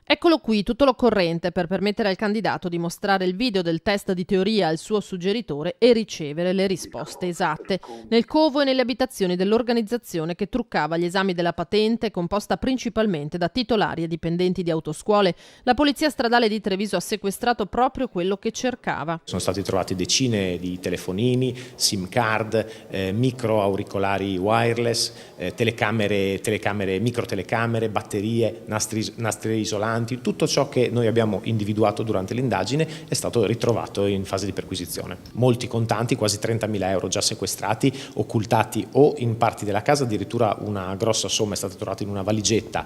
Eccolo qui, tutto l'occorrente per permettere al candidato di mostrare il video del test di teoria al suo suggeritore e ricevere le risposte esatte. Nel covo e nelle abitazioni dell'organizzazione che truccava gli esami della patente, composta principalmente da titolari e dipendenti di autoscuole, la Polizia Stradale di Treviso ha sequestrato proprio quello che cercava. Sono stati trovati decine di telefonini, SIM card, micro auricolari wireless, telecamere, microtelecamere, batterie, nastri isolanti. Tutto ciò che noi abbiamo individuato durante l'indagine è stato ritrovato in fase di perquisizione. Molti contanti, quasi 30.000 euro già sequestrati, occultati o in parti della casa, addirittura una grossa somma è stata trovata in una valigetta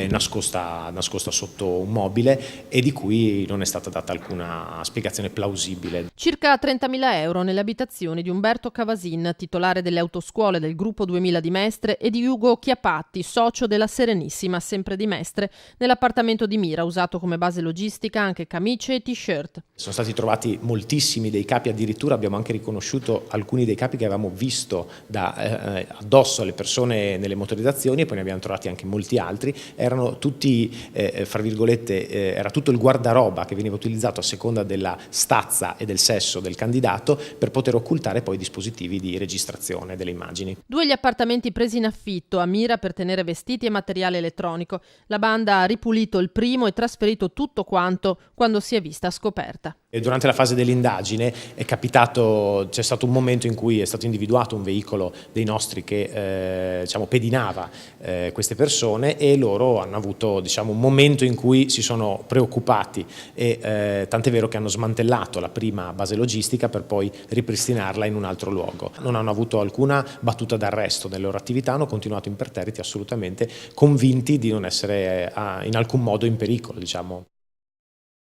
nascosta sotto un mobile e di cui non è stata data alcuna spiegazione plausibile. Circa 30.000 euro nelle abitazioni di Umberto Cavasin, titolare delle autoscuole del Gruppo 2000 di Mestre, e di Ugo Chiapatti, socio della Serenissima, sempre di Mestre, nell'appartamento di Mira, usato come base logistica anche camicie e t-shirt. Sono stati trovati moltissimi dei capi, addirittura abbiamo anche riconosciuto alcuni dei capi che avevamo visto addosso alle persone nelle motorizzazioni, e poi ne abbiamo trovati anche molti altri. Erano tutti, fra virgolette, era tutto il guardaroba che veniva utilizzato a seconda della stazza e del sesso del candidato per poter occultare poi dispositivi di registrazione delle immagini. 2 gli appartamenti presi in affitto a Mira per tenere vestiti e materiale elettronico. La banda ha ripulito il primo e trasferito tutto quanto quando si è vista scoperta. E durante la fase dell'indagine c'è stato un momento in cui è stato individuato un veicolo dei nostri che pedinava queste persone, e loro hanno avuto un momento in cui si sono preoccupati, e tant'è vero che hanno smantellato la prima base logistica per poi ripristinarla in un altro luogo. Non hanno avuto alcuna battuta d'arresto nelle loro attività, hanno continuato imperterriti, assolutamente convinti di non essere in alcun modo in pericolo,